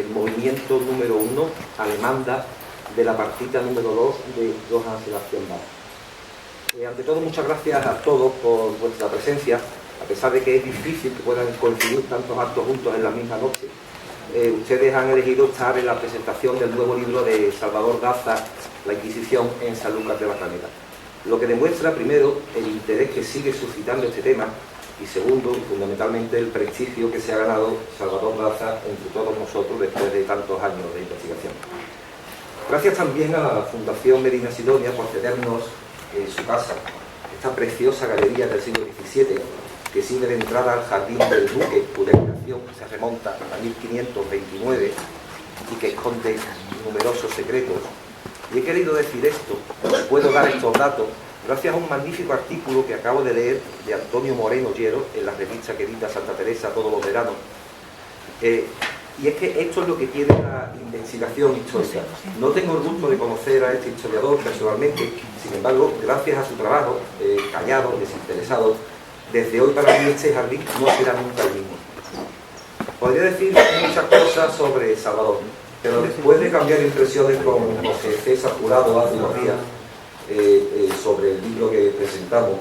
el movimiento número 1 alemanda de la partita número 2 de Johann Sebastian Bach. Ante todo, muchas gracias a todos por vuestra presencia, a pesar de que es difícil que puedan coincidir tantos actos juntos en la misma noche. Ustedes han elegido estar en la presentación del nuevo libro de Salvador Daza, La Inquisición en Sanlúcar de Barrameda, lo que demuestra, primero, el interés que sigue suscitando este tema y, segundo, fundamentalmente, el prestigio que se ha ganado Salvador Daza entre todos nosotros después de tantos años de investigación. Gracias también a la Fundación Medina Sidonia por cedernos su casa, esta preciosa galería del siglo XVII, que sirve de entrada al Jardín del Duque, cuya creación se remonta a 1529 y que esconde numerosos secretos. Y he querido decir esto, puedo dar estos datos, gracias a un magnífico artículo que acabo de leer de Antonio Moreno Llero en la revista que edita Santa Teresa todos los veranos. Y es que esto es lo que tiene la investigación histórica. No tengo el gusto de conocer a este historiador personalmente, sin embargo, gracias a su trabajo, callado, desinteresado, desde hoy para mí este jardín no será nunca el mismo. Podría decir muchas cosas sobre Salvador, pero después de cambiar impresiones con José César Jurado hace unos días sobre el libro que presentamos,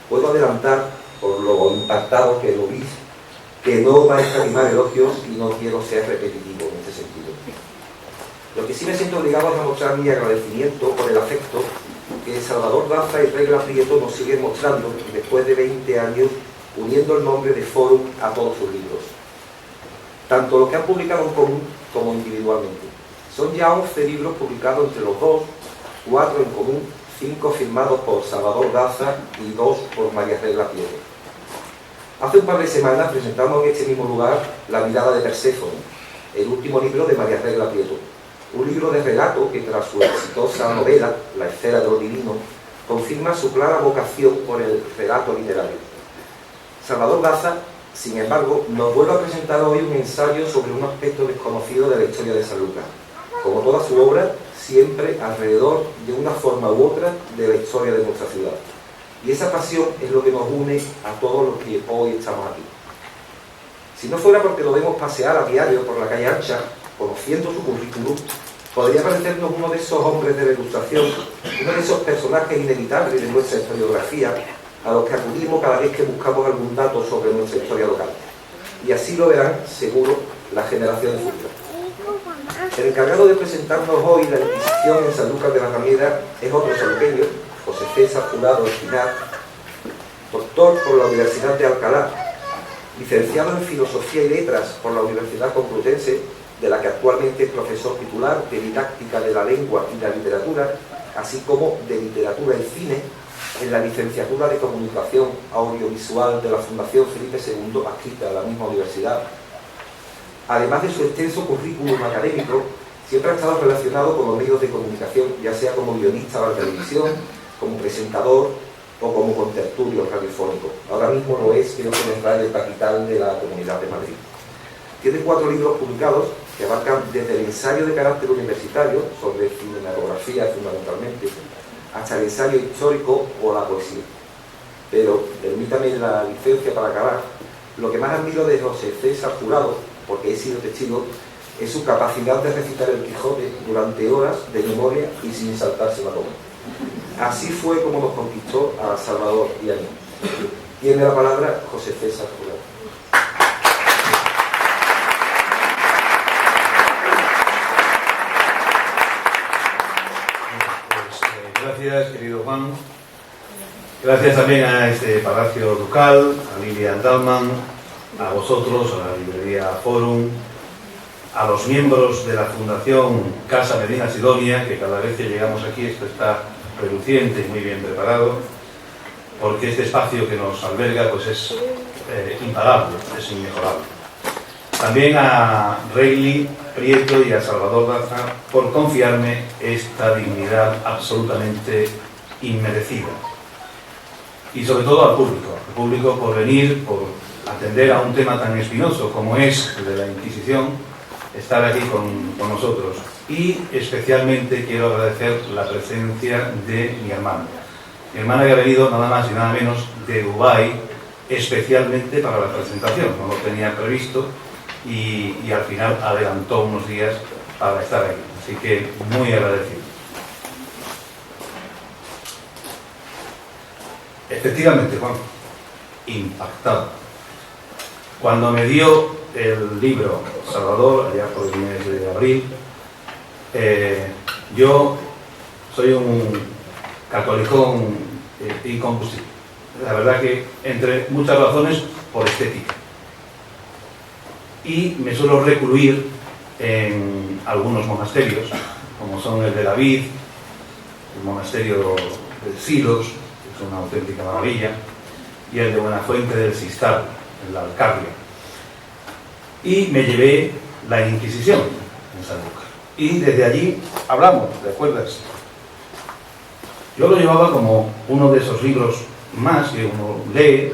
puedo adelantar, por lo impactado que lo vi, que no va a escatimar elogios y no quiero ser repetitivo en ese sentido. Lo que sí me siento obligado es a mostrar mi agradecimiento por el afecto que Salvador Daza y Regla Prieto nos siguen mostrando después de 20 años, uniendo el nombre de Forum a todos sus libros, tanto los que han publicado en común como individualmente. Son ya 11 libros publicados entre los dos, 4 en común, 5 firmados por Salvador Daza y 2 por María Regla Prieto. Hace un par de semanas presentamos en este mismo lugar La mirada de Perséfone, el último libro de María Regla Prieto, un libro de relato que, tras su exitosa novela La esfera de lo divino, confirma su clara vocación por el relato literario. Salvador Daza, sin embargo, nos vuelve a presentar hoy un ensayo sobre un aspecto desconocido de la historia de Sanlúcar, como toda su obra, siempre alrededor de una forma u otra de la historia de nuestra ciudad. Y esa pasión es lo que nos une a todos los que hoy estamos aquí. Si no fuera porque lo vemos pasear a diario por la calle ancha, conociendo su currículum, podría parecernos uno de esos hombres de la Ilustración, uno de esos personajes inevitables de nuestra historiografía, a los que acudimos cada vez que buscamos algún dato sobre nuestra historia local. Y así lo verán, seguro, las generaciones futuras. El encargado de presentarnos hoy la Inquisición en Sanlúcar de Barrameda es otro sanluqueño, José César Jurado Espinar, doctor por la Universidad de Alcalá, licenciado en Filosofía y Letras por la Universidad Complutense, de la que actualmente es profesor titular de Didáctica de la Lengua y la Literatura, así como de Literatura y Cine, en la licenciatura de Comunicación Audiovisual de la Fundación Felipe II, adscrita a la misma universidad. Además de su extenso currículum académico, siempre ha estado relacionado con los medios de comunicación, ya sea como guionista de la televisión, como presentador o como contertulio radiofónico. Ahora mismo lo es, creo que en el Radio Capital de la Comunidad de Madrid. Tiene 4 libros publicados que abarcan desde el ensayo de carácter universitario, sobre cinematografía fundamentalmente, hasta el ensayo histórico o la poesía. Pero, permítame la licencia para acabar, lo que más admiro de José César Jurado, porque he sido testigo, es su capacidad de recitar el Quijote durante horas de memoria y sin saltarse la coma. Así fue como nos conquistó a Salvador y a mí. Tiene la palabra José César Jurado. Gracias, querido Juan. Gracias también a este Palacio Ducal, a Lilian Dalman, a vosotros, a la librería Forum, a los miembros de la Fundación Casa Medina Sidonia, que cada vez que llegamos aquí esto está reluciente y muy bien preparado, porque este espacio que nos alberga pues es imparable, es inmejorable. También a Regli Prieto y a Salvador Daza por confiarme esta dignidad absolutamente inmerecida. Y sobre todo al público por venir, por atender a un tema tan espinoso como es el de la Inquisición, estar aquí con nosotros. Y especialmente quiero agradecer la presencia de mi hermana. Mi hermana que ha venido nada más y nada menos de Dubái, especialmente para la presentación. No lo tenía previsto y al final adelantó unos días para estar aquí. Así que muy agradecido. Efectivamente, Juan, impactado. Cuando me dio el libro Salvador, allá por el mes de abril, yo soy un católico incombustible. La verdad que, entre muchas razones, por estética. Y me suelo recluir en algunos monasterios, como son el de la Vid, el monasterio de Silos, que es una auténtica maravilla, y el de Buenafuente del Sistal, en la Alcarria. Y me llevé la Inquisición en Sanlúcar. Y desde allí hablamos, ¿te acuerdas? Yo lo llevaba como uno de esos libros más que uno lee,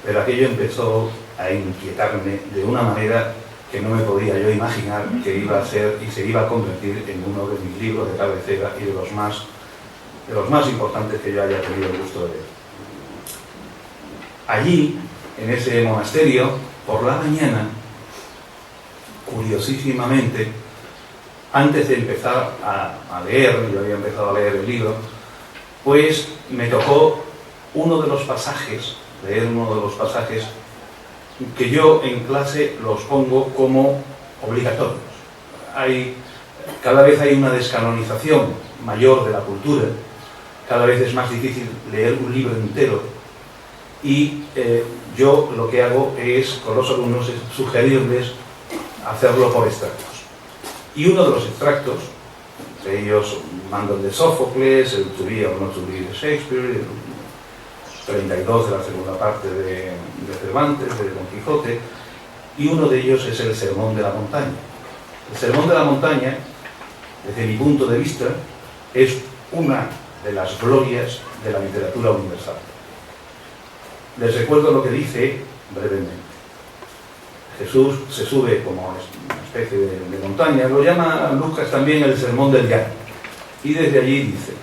pero aquello empezó a inquietarme de una manera que no me podía yo imaginar que iba a ser y se iba a convertir en uno de mis libros de cabecera y de los más importantes que yo haya tenido el gusto de leer. Allí, en ese monasterio, por la mañana, curiosísimamente, antes de empezar a leer, yo había empezado a leer el libro, pues me tocó leer uno de los pasajes que yo en clase los pongo como obligatorios. Cada vez hay una descanonización mayor de la cultura, cada vez es más difícil leer un libro entero, y yo lo que hago es, con los alumnos, es sugerirles hacerlo por extractos. Y uno de los extractos, entre ellos mando el de Sófocles, el To Be or Not To Be de Shakespeare, el 32 de la segunda parte de Cervantes, de Don Quijote, y uno de ellos es el Sermón de la Montaña. El Sermón de la Montaña, desde mi punto de vista, es una de las glorias de la literatura universal. Les recuerdo lo que dice brevemente. Jesús se sube como una especie de montaña, lo llama Lucas también el Sermón del Llano, y desde allí dice: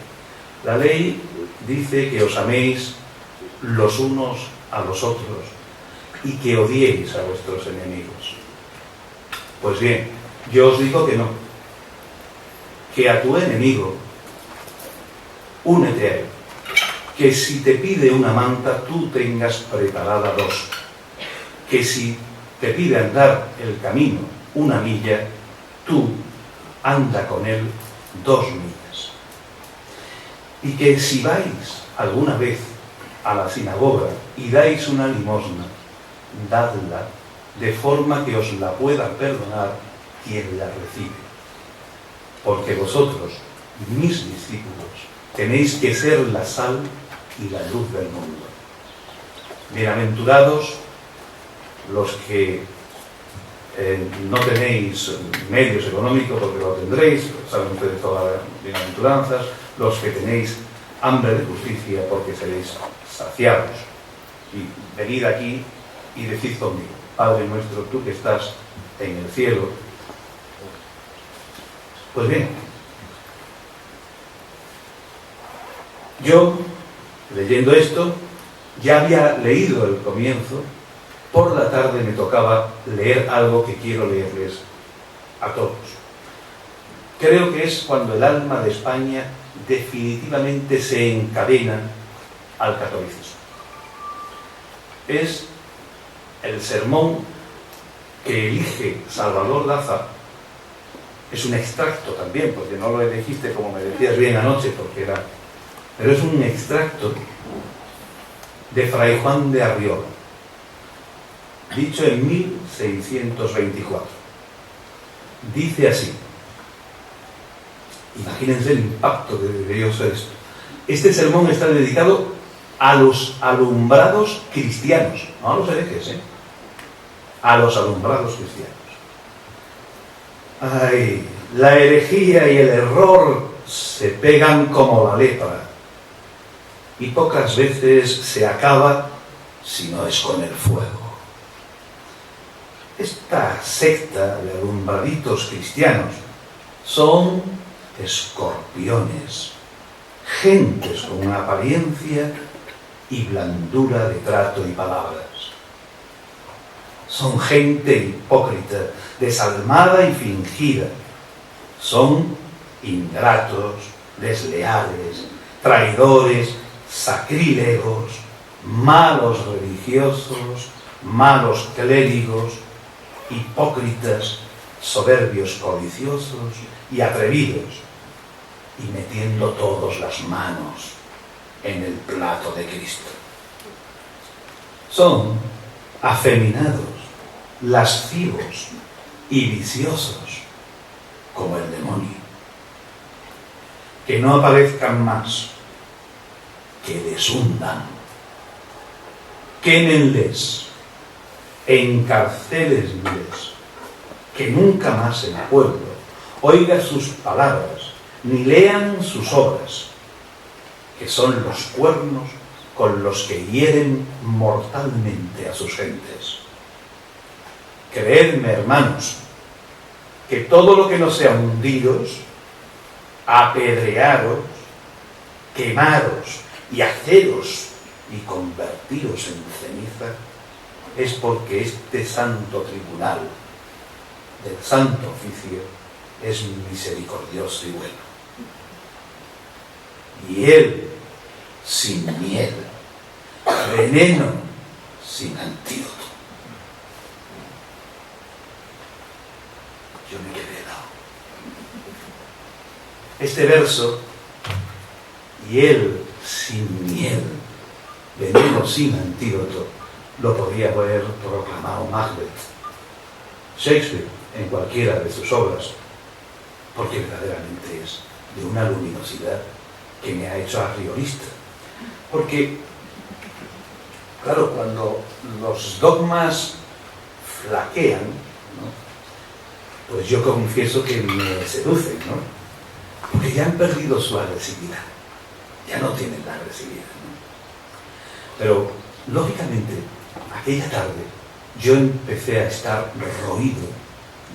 la ley dice que os améis los unos a los otros y que odiéis a vuestros enemigos. Pues bien, yo os digo que no, que a tu enemigo únete a él, que si te pide una manta tú tengas preparada dos, que si te pide andar el camino una milla, tú anda con él 2 millas. Y que si vais alguna vez a la sinagoga y dais una limosna, dadla de forma que os la pueda perdonar quien la recibe. Porque vosotros, mis discípulos, tenéis que ser la sal y la luz del mundo. Bienaventurados los que no tenéis medios económicos, porque lo tendréis, saben ustedes todas las bienaventuranzas, los que tenéis hambre de justicia, porque seréis saciados. Y venid aquí y decid conmigo: Padre nuestro, tú que estás en el cielo. Pues bien, yo, leyendo esto, ya había leído el comienzo. Por la tarde me tocaba leer algo que quiero leerles a todos. Creo que es cuando el alma de España definitivamente se encadena al catolicismo. Es el sermón que elige Salvador Daza. Es un extracto también, porque no lo elegiste como me decías bien anoche, pero es un extracto de Fray Juan de Arriola, dicho en 1624. Dice así, imagínense el impacto que debería ser esto. Este sermón está dedicado a los alumbrados cristianos, no a los herejes, a los alumbrados cristianos. Ay, la herejía y el error se pegan como la lepra, y pocas veces se acaba si no es con el fuego. Esta secta de alumbraditos cristianos son escorpiones, gentes con una apariencia y blandura de trato y palabras. Son gente hipócrita, desalmada y fingida. Son ingratos, desleales, traidores, sacrílegos, malos religiosos, malos clérigos, hipócritas, soberbios, codiciosos y atrevidos, y metiendo todos las manos en el plato de Cristo. Son afeminados, lascivos y viciosos como el demonio. Que no aparezcan más, que les hundan, quémenles, encarcélenles, que nunca más el pueblo oiga sus palabras, ni lean sus obras, que son los cuernos con los que hieren mortalmente a sus gentes. Creedme, hermanos, que todo lo que no sea hundiros, apedrearos, quemaros y haceros y convertiros en ceniza, es porque este santo tribunal del santo oficio es misericordioso y bueno. Y él, sin miel, veneno sin antídoto. Yo me quedé helado. Este verso, y él sin miel, veneno sin antídoto, lo podría haber proclamado Macbeth, Shakespeare, en cualquiera de sus obras, porque verdaderamente es de una luminosidad que me ha hecho arriorista. Porque, claro, cuando los dogmas flaquean, ¿no?, pues yo confieso que me seducen, ¿no? Porque ya han perdido su agresividad, ya no tienen la agresividad, ¿no? Pero, lógicamente, aquella tarde yo empecé a estar roído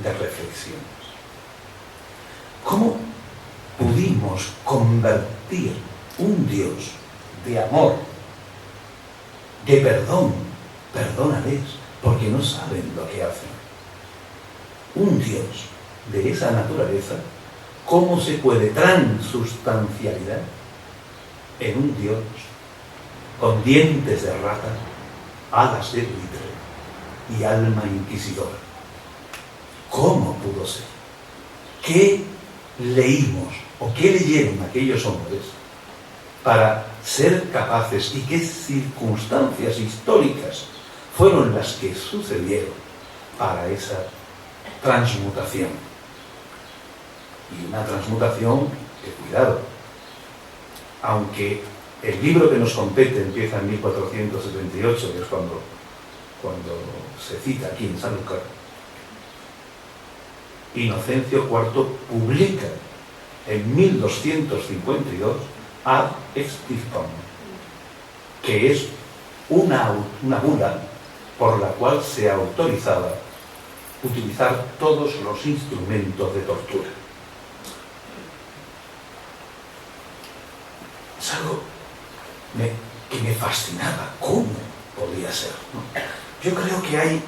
de reflexiones. ¿Cómo pudimos convertir un Dios de amor, de perdón, perdónales, porque no saben lo que hacen? Un Dios de esa naturaleza, ¿cómo se puede transustancialidad en un Dios con dientes de rata, alas de buitre y alma inquisidora? ¿Cómo pudo ser? ¿Qué leímos o qué leyeron aquellos hombres para ser capaces, y qué circunstancias históricas fueron las que sucedieron para esa transmutación? Y una transmutación que, cuidado, aunque el libro que nos compete empieza en 1478, que es cuando se cita aquí en Sanlúcar, Inocencio IV publica en 1252 Ad Extirpam, que es una bula por la cual se autorizaba utilizar todos los instrumentos de tortura. Es algo que me fascinaba. ¿Cómo podía ser, ¿no? Yo creo que hay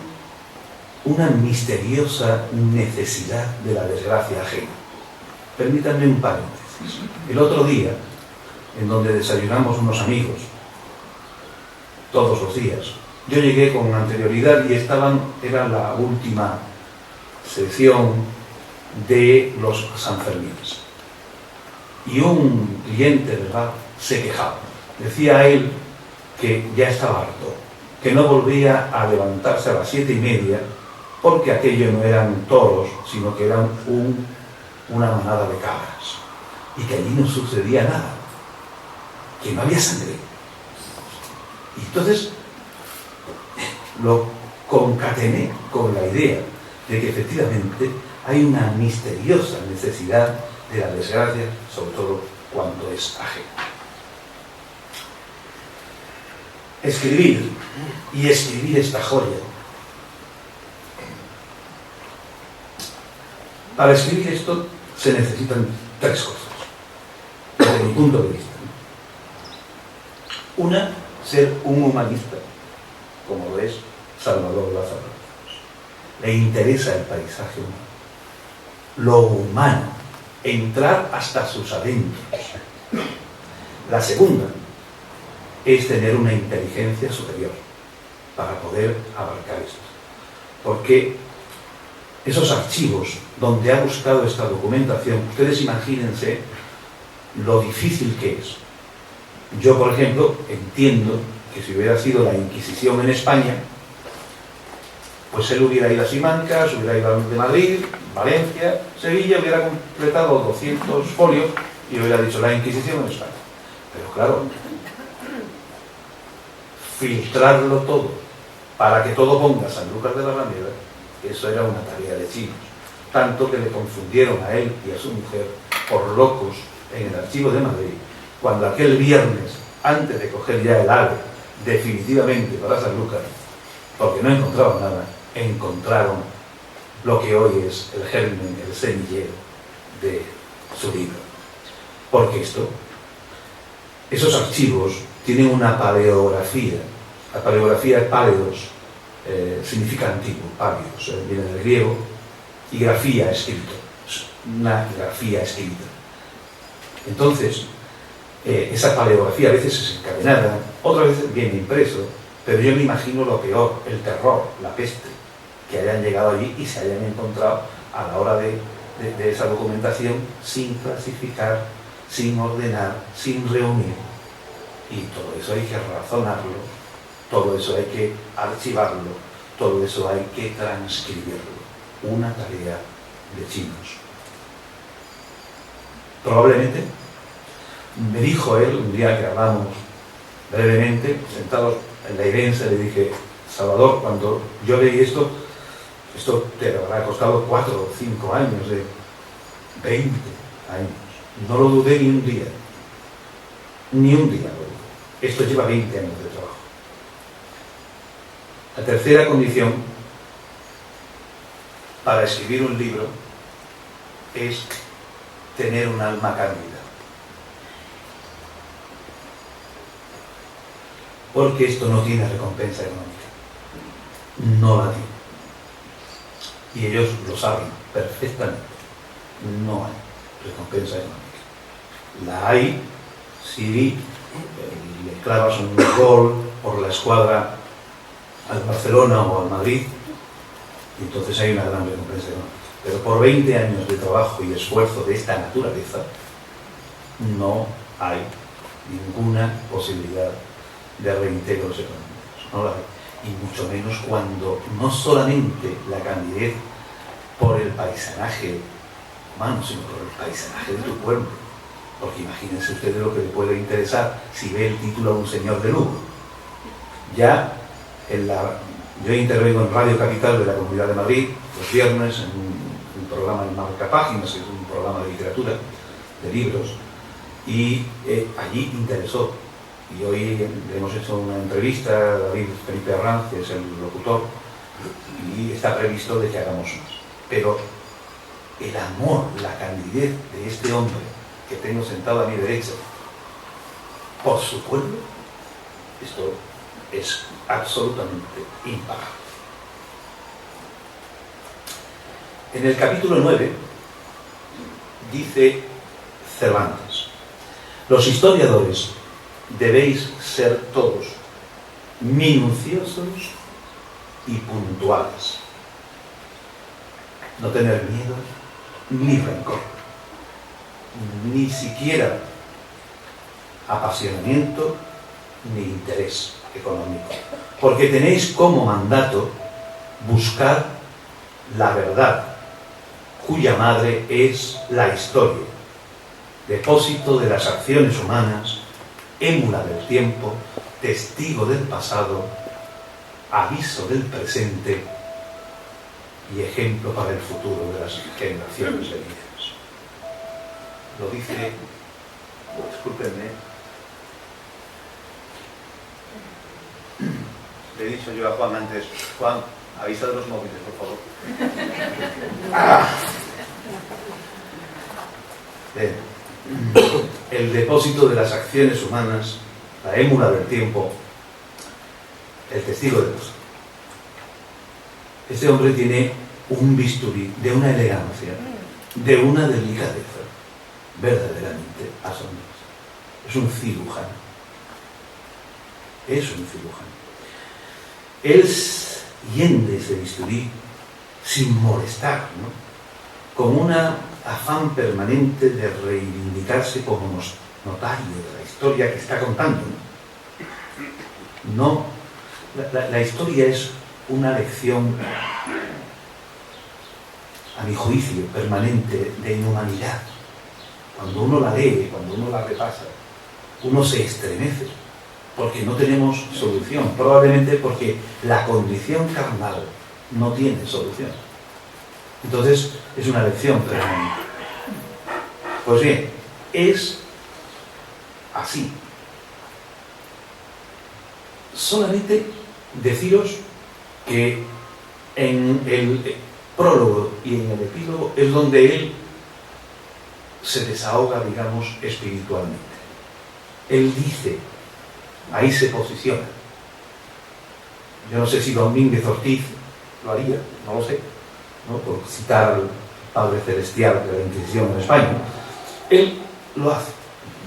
una misteriosa necesidad de la desgracia ajena. Permítanme un paréntesis. El otro día, en donde desayunamos unos amigos, todos los días, yo llegué con anterioridad y era la última sección de los Sanfermines. Y un cliente del bar se quejaba. Decía a él que ya estaba harto, que no volvía a levantarse a las 7:30, porque aquello no eran toros, sino que eran una manada de cabras, y que allí no sucedía nada, que no había sangre. Y entonces lo concatené con la idea de que efectivamente hay una misteriosa necesidad de la desgracia, sobre todo cuando es ajena. Escribir esta joya. Para escribir esto se necesitan tres cosas, desde mi punto de vista. Una, ser un humanista, como lo es Salvador Lázaro. le interesa el paisaje humano, lo humano, entrar hasta sus adentros. La segunda es tener una inteligencia superior para poder abarcar esto. Porque esos archivos donde ha buscado esta documentación, ustedes imagínense lo difícil que es. Yo, por ejemplo, entiendo que si hubiera sido la Inquisición en España, pues él hubiera ido a Simancas, hubiera ido a de Madrid, Valencia, Sevilla, hubiera completado 200 folios y hubiera dicho la Inquisición en España. Pero claro, filtrarlo todo para que todo ponga Sanlúcar de Barrameda, eso era una tarea de chinos. Tanto que le confundieron a él y a su mujer por locos en el archivo de Madrid, cuando aquel viernes, antes de coger ya el AVE definitivamente para Sanlúcar, porque no encontraban nada, encontraron lo que hoy es el germen, el semillero de su libro. Porque esos archivos tienen una paleografía. La paleografía es pálidos, significa antiguo, pálidos, viene del griego, y grafía, escrito, una grafía escrita. Entonces, esa paleografía a veces es encadenada, otras veces viene impreso, pero yo me imagino lo peor, el terror, la peste, que hayan llegado allí y se hayan encontrado a la hora de esa documentación sin clasificar, sin ordenar, sin reunir. Y todo eso hay que razonarlo, todo eso hay que archivarlo, todo eso hay que transcribirlo. Una tarea de chinos. Probablemente, me dijo él, un día que hablamos brevemente, sentados en la Irense, le dije, Salvador, cuando yo leí esto te habrá costado 4 o 5 años, de 20 años. No lo dudé ni un día. Ni un día lo dudé. Esto lleva 20 años de trabajo. La tercera condición para escribir un libro es tener un alma cándida. Porque esto no tiene recompensa económica. No la tiene. Y ellos lo saben perfectamente. No hay recompensa económica. La hay si le clavas un gol por la escuadra al Barcelona o al Madrid, y entonces hay una gran recompensa económica. Pero por 20 años de trabajo y esfuerzo de esta naturaleza, no hay ninguna posibilidad de reintegros económicos. No la hay. Y mucho menos cuando no solamente la candidez por el paisanaje humano, sino por el paisanaje de tu pueblo. Porque imagínense ustedes lo que le puede interesar si ve el título a un señor de Lugo. Ya yo intervengo en Radio Capital de la Comunidad de Madrid los viernes en un programa de Marca Páginas, que es un programa de literatura, de libros, y allí interesó. Y hoy le hemos hecho una entrevista a David Felipe Arranz, que es el locutor, y está previsto de que hagamos más. Pero el amor, la candidez de este hombre que tengo sentado a mi derecha por su pueblo, esto es absolutamente impagable. En el capítulo 9 dice Cervantes: los historiadores debéis ser todos minuciosos y puntuales, no tener miedo ni rencor, ni siquiera apasionamiento ni interés económico, porque tenéis como mandato buscar la verdad, cuya madre es la historia, depósito de las acciones humanas, émula del tiempo, testigo del pasado, aviso del presente y ejemplo para el futuro de las generaciones venideras. Lo dice, discúlpenme, le he dicho yo a Juan antes, Juan, avisa de los móviles, por favor. El depósito de las acciones humanas, la émula del tiempo, el testigo del pasado. Este hombre tiene un bisturí de una elegancia, de una delicadeza verdaderamente asombrosa. Es un cirujano. Es un cirujano. Él hiende ese bisturí sin molestar, ¿no? Con un afán permanente de reivindicarse como notario de la historia que está contando, ¿no? La historia es una lección, a mi juicio, permanente de inhumanidad. Cuando uno la lee, cuando uno la repasa, uno se estremece, porque no tenemos solución, probablemente porque la condición carnal no tiene solución. Entonces, es una lección permanente. Pues bien, es así. Solamente deciros que en el prólogo y en el epílogo es donde él se desahoga, digamos, espiritualmente. Él dice, ahí se posiciona. Yo no sé si Domínguez Ortiz lo haría, no lo sé, ¿no? Por citar al Padre Celestial de la Inquisición en España. Él lo hace,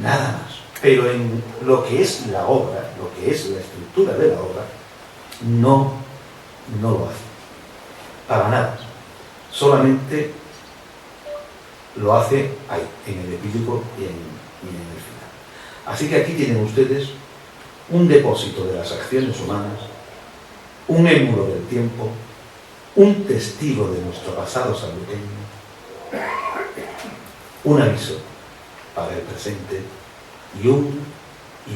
nada más. Pero en lo que es la obra, lo que es la estructura de la obra, no lo hace. Para nada. Solamente lo hace ahí, en el epílogo y en el final. Así que aquí tienen ustedes un depósito de las acciones humanas, un émulo del tiempo, un testigo de nuestro pasado sanluqueño, un aviso para el presente y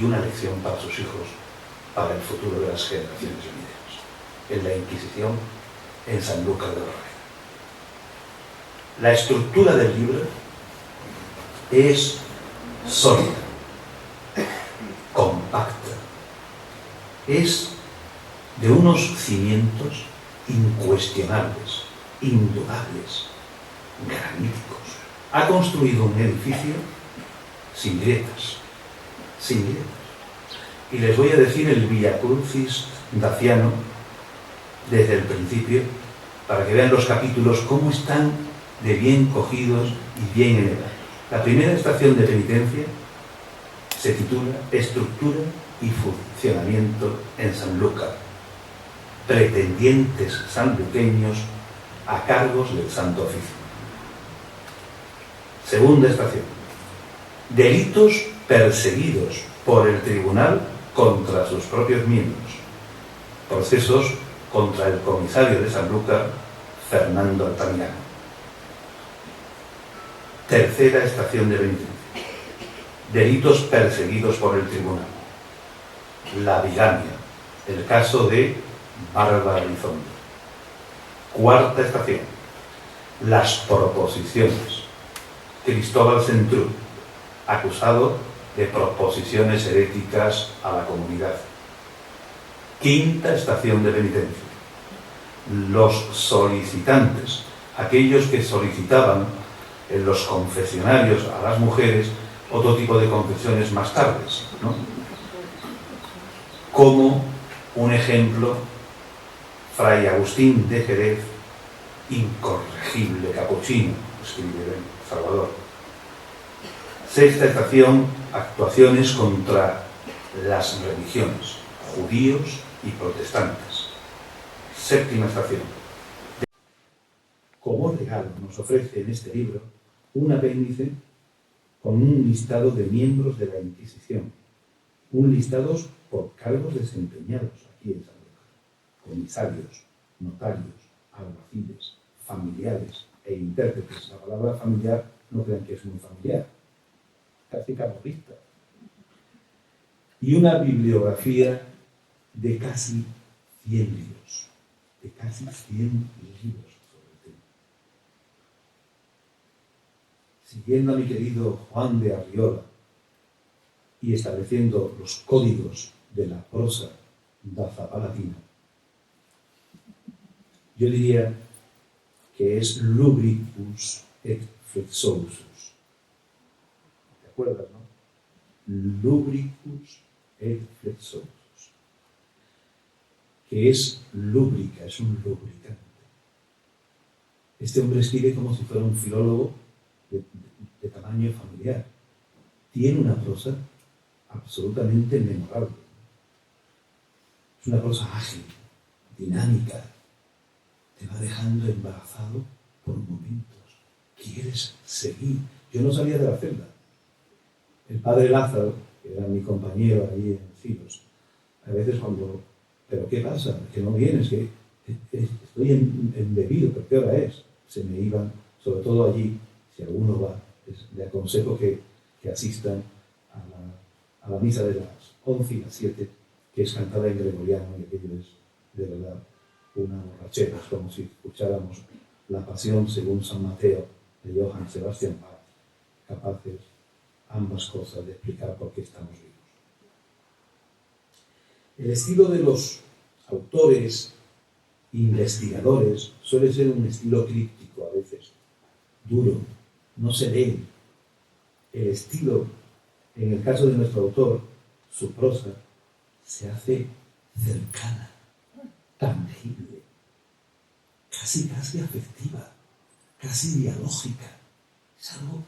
una lección para sus hijos, para el futuro de las generaciones venideras. En la Inquisición, en Sanlúcar de Barrameda. La estructura del libro es sólida, compacta, es de unos cimientos incuestionables, indudables, graníticos. Ha construido un edificio sin grietas, sin grietas. Y les voy a decir el Via Crucis daciano desde el principio, para que vean los capítulos cómo están de bien cogidos y bien elevados. La primera estación de penitencia se titula Estructura y funcionamiento en Sanlúcar. Pretendientes sanluqueños a cargos del Santo Oficio. Segunda estación. Delitos perseguidos por el tribunal contra sus propios miembros. Procesos contra el comisario de Sanlúcar, Fernando Altamirano. Tercera estación de penitencia. Delitos perseguidos por el tribunal. La bigamia. El caso de Bárbara Elizondo. Cuarta estación. Las proposiciones. Cristóbal Centrú, acusado de proposiciones heréticas a la comunidad. Quinta estación de penitencia. Los solicitantes, aquellos que solicitaban en los confesionarios a las mujeres otro tipo de confesiones más tardes, ¿no? Como un ejemplo, Fray Agustín de Jerez, incorregible capuchino, escribe Salvador. Sexta estación, actuaciones contra las religiones, judíos y protestantes. Séptima estación. Como regalo nos ofrece en este libro un apéndice con un listado de miembros de la Inquisición, un listado por cargos desempeñados aquí en Sanlúcar, comisarios, notarios, alguaciles, familiares e intérpretes. La palabra familiar no crean que es muy familiar, casi camorrista. Y una bibliografía de casi 100 libros, de casi 100 libros sobre el tema. Siguiendo a mi querido Juan de Arriola y estableciendo los códigos de la prosa dazapalatina, yo diría que es lubricus et flexousus. ¿Te acuerdas, no? Lubricus et flexousus. Que es lúbrica, es un lubricante. Este hombre escribe como si fuera un filólogo de tamaño familiar. Tiene una prosa absolutamente memorable. Es una prosa ágil, dinámica. Te va dejando embarazado por momentos. Quieres seguir. Yo no salía de la celda. El padre Lázaro, que era mi compañero ahí en Filos, a veces cuando, ¿pero qué pasa? Que no vienes, que estoy embebido, ¿pero qué hora es? Se me iban, sobre todo allí, si alguno va, le aconsejo que asistan a la misa de las 11 y las 7, que es cantada en gregoriano, y aquello es, de verdad, una borrachera. Es como si escucháramos la Pasión según San Mateo de Johann Sebastian Bach, capaces ambas cosas de explicar por qué estamos vivos. El estilo de los autores investigadores suele ser un estilo críptico a veces, duro, no se lee. El estilo, en el caso de nuestro autor, su prosa, se hace cercana, tangible, casi afectiva, casi dialógica. Es algo,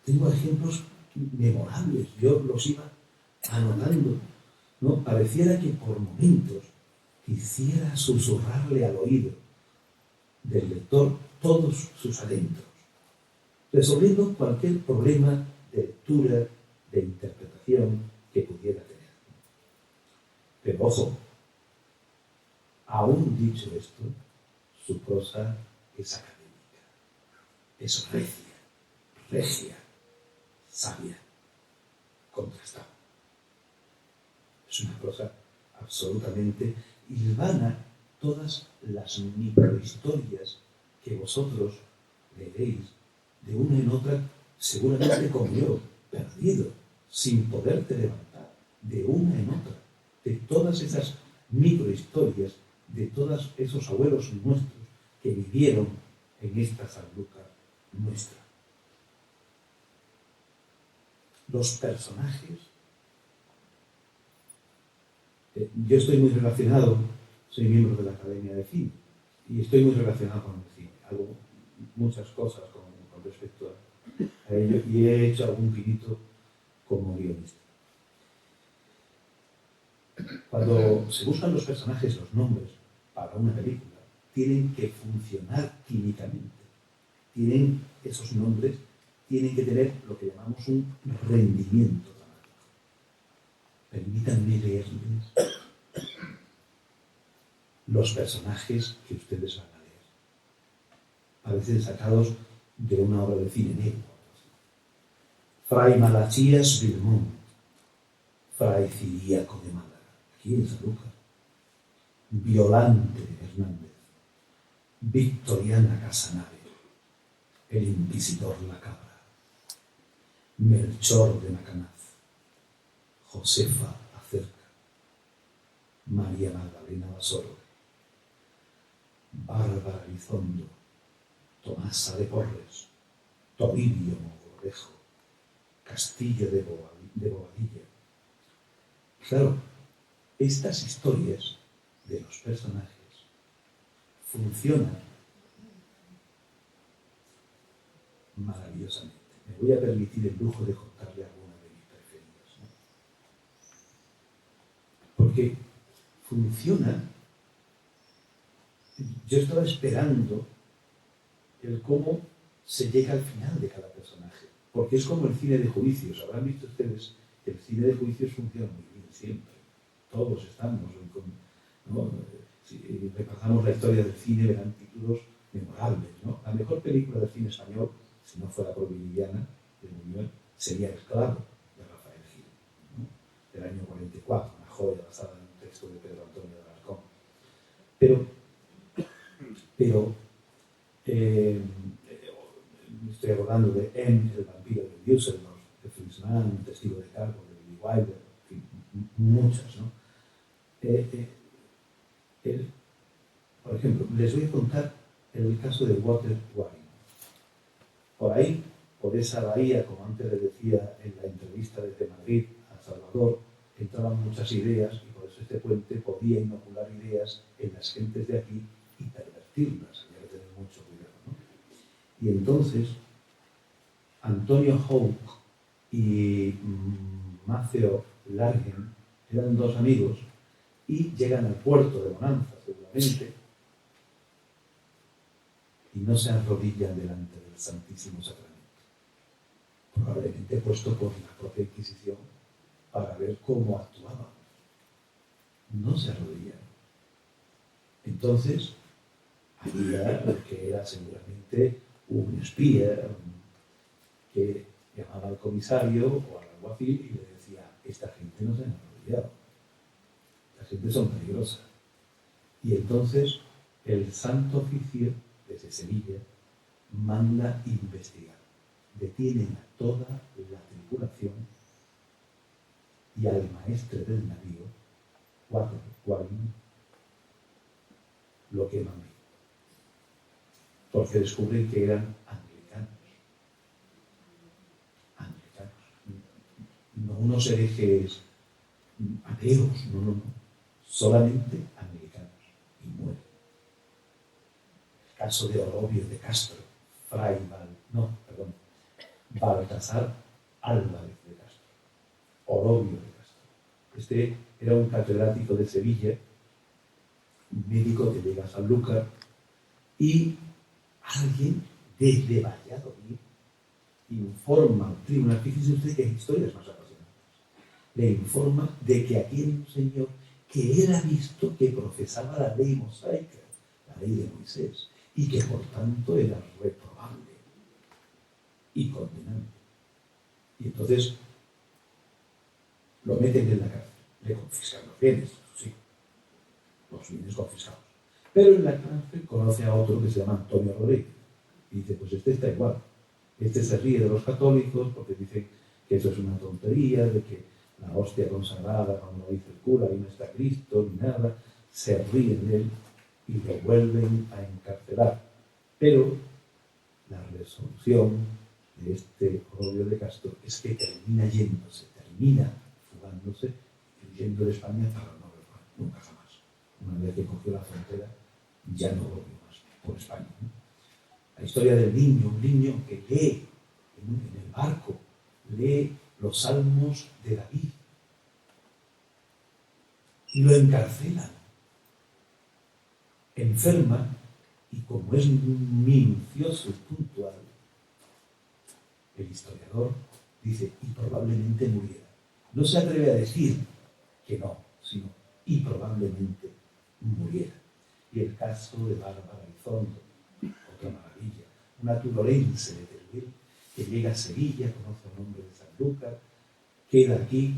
tengo ejemplos memorables, yo los iba anotando, ¿no? Pareciera que por momentos quisiera susurrarle al oído del lector todos sus adentros, resolviendo cualquier problema de lectura, de interpretación que pudiera tener. Pero ojo, aún dicho esto, su prosa es académica, es regia, sabia, contrastada. Es una prosa absolutamente hilvana todas las microhistorias que vosotros leeréis de una en otra, seguramente como yo, perdido, sin poderte levantar, de una en otra, de todas esas microhistorias, de todos esos abuelos nuestros que vivieron en esta Sanlúcar nuestra. Los personajes. Yo estoy muy relacionado, soy miembro de la Academia de Cine, y estoy muy relacionado con el cine. Hago muchas cosas con respecto a ello, y he hecho algún pinito como guionista. Cuando se buscan los personajes, los nombres, para una película, tienen que funcionar químicamente. Esos nombres tienen que tener lo que llamamos un rendimiento dramático. Permítanme leerles los personajes que ustedes van a leer. Parecen sacados de una obra de cine negro. Fray Malachías Vilmont, Fray Ciríaco de Málaga, aquí en Sanlúcar. Violante Hernández, Victoriana Casanare, el inquisidor La Cabra, Melchor de Macanaz, Josefa Acerca, María Magdalena Basoro, Bárbara Elizondo, Tomasa de Porres, Toribio Mogrovejo, Castillo de Bobadilla. Claro, estas historias de los personajes funcionan maravillosamente. Me voy a permitir el lujo de contarle alguna de mis preferidas, ¿no? Porque funciona. Yo estaba esperando el cómo se llega al final de cada personaje, porque es como el cine de juicios. Habrán visto ustedes que el cine de juicios funciona muy bien siempre. Todos estamos, ¿no? Si repasamos la historia del cine, verán títulos memorables, ¿no? La mejor película del cine español, si no fuera por Viridiana de Buñuel, sería Esclavo, de Rafael Gil, ¿no? Del año 44, una joya basada en un texto de Pedro Antonio de Alarcón. Pero estoy hablando de M, el vampiro de Düsseldorf, de Fritz Mann, un testigo de cargo de Billy Wilder, en fin, muchas, ¿no? Por ejemplo, les voy a contar el caso de Walter Waring. Por ahí, por esa bahía, como antes les decía en la entrevista desde Madrid a Salvador, entraban muchas ideas, y por eso este puente podía inocular ideas en las gentes de aquí y pervertirlas. Había que tener mucho cuidado, ¿no? Y entonces, Antonio Houck y Maceo Largen eran dos amigos y llegan al puerto de Bonanza, seguramente, y no se arrodillan delante del Santísimo Sacramento, probablemente puesto por la propia Inquisición para ver cómo actuaban. No se arrodillaron. Entonces, había lo que era seguramente un espía que llamaba al comisario o al alguacil y le decía: esta gente no se han arrodillado, esta gente son peligrosas. Y entonces el Santo Oficio desde Sevilla manda investigar, detienen a toda la tripulación y al maestre del navío, Guarín, lo queman vivo, porque descubren que eran anglicanos. No unos herejes ateos, no, solamente anglicanos, y mueren. El caso de Orobio de Castro, Baltasar Álvarez de Castro, Orobio de Castro. Este era un catedrático de Sevilla, un médico que llega a Sanlúcar, y alguien desde Valladolid informa al tribunal. Fíjense usted que hay historias más apasionantes. Le informa de que aquí hay un señor que era visto que profesaba la ley mosaica, la ley de Moisés, y que por tanto era reprobable y condenable. Y entonces lo meten en la cárcel, le confiscan los bienes, sí, los bienes confiscados. Pero en la cárcel conoce a otro que se llama Antonio Rodríguez y dice: pues este está igual. Este se ríe de los católicos porque dice que eso es una tontería, de que la hostia consagrada, cuando lo dice el cura, y no está Cristo, ni nada. Se ríen de él y lo vuelven a encarcelar. Pero la resolución de este Orobio de Castro es que termina yéndose, termina fugándose, y yendo de España para no volver nunca jamás. Una vez que cogió la frontera, ya no volvió más por España, ¿no? La historia del niño, un niño que lee en el barco, lee los salmos de David y lo encarcelan. Enferma, y como es minucioso y puntual, el historiador dice: y probablemente muriera. No se atreve a decir que no, sino y probablemente muriera. Y el caso de Bárbara Elizondo, otra maravilla, una turolense de Teruel, que llega a Sevilla, conoce a un hombre de Sanlúcar, queda aquí,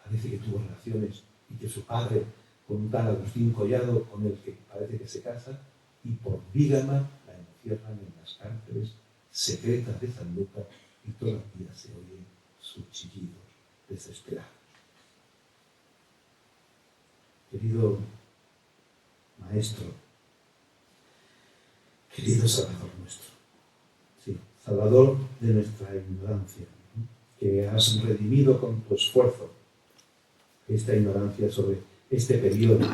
parece que tuvo relaciones, y que su padre, con un tal Agustín Collado, con el que parece que se casa, y por bígama la encierran en las cárceles secretas de Sanlúcar, y todavía se oyen sus chillidos desesperados. Querido Maestro, querido Salvador nuestro, sí, Salvador de nuestra ignorancia, ¿no?, que has redimido con tu esfuerzo esta ignorancia sobre este periodo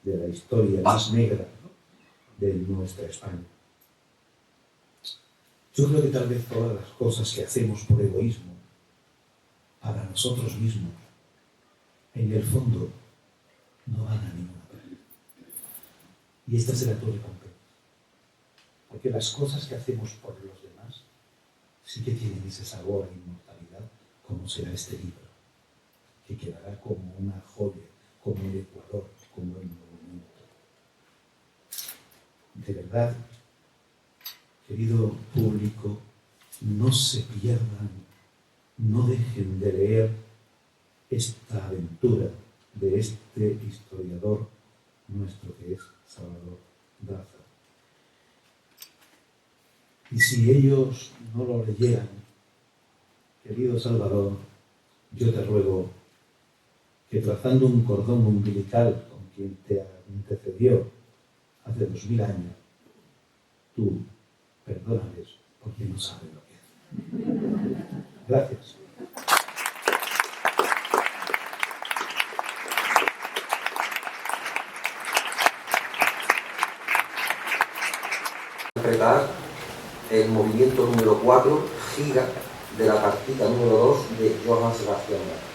de la historia más negra, ¿no?, de nuestra España. Yo creo que tal vez todas las cosas que hacemos por egoísmo, para nosotros mismos, en el fondo, no van a ninguna parte. Y esta será tu recompensa. Porque las cosas que hacemos por los demás sí que tienen ese sabor a inmortalidad, como será este libro, que quedará como una joya, como el Ecuador, como el monumento. De verdad, querido público, no se pierdan, no dejen de leer esta aventura de este historiador nuestro que es Salvador Daza. Y si ellos no lo leyeran, querido Salvador, yo te ruego que, trazando un cordón umbilical con quien te antecedió hace 2000 años, tú perdónales porque no saben lo que hacen. Gracias. Interpretar en movimiento número 4, gira de la partita número 2 de Johann Sebastian Bach.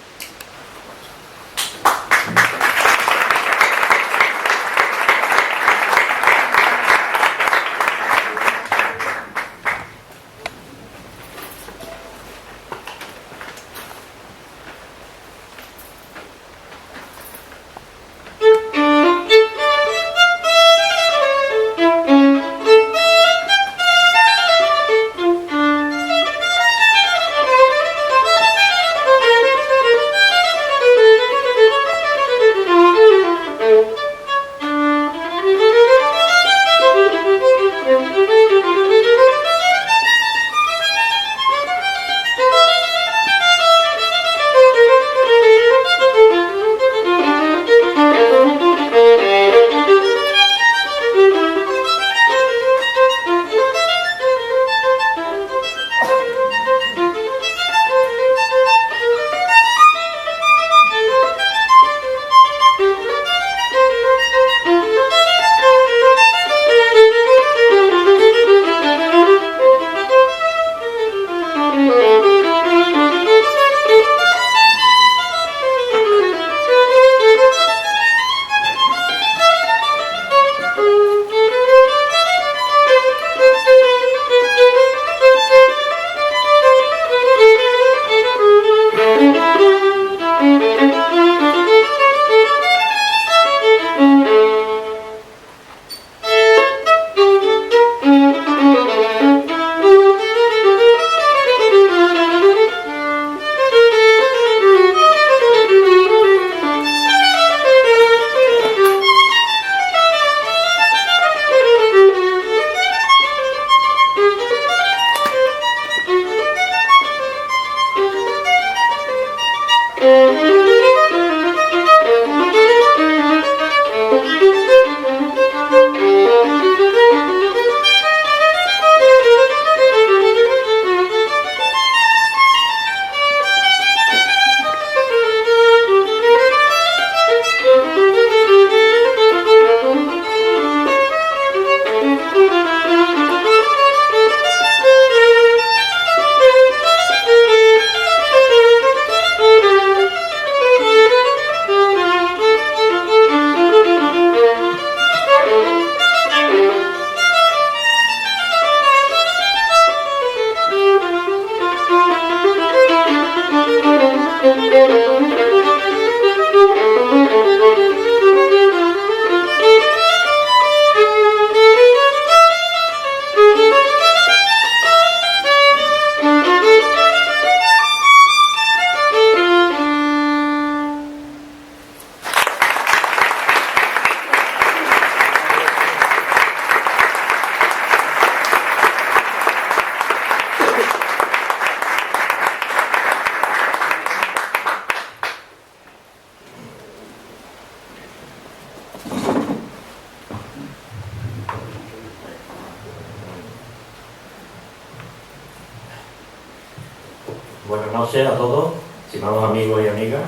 Buenas noches a todos, estimados amigos y amigas.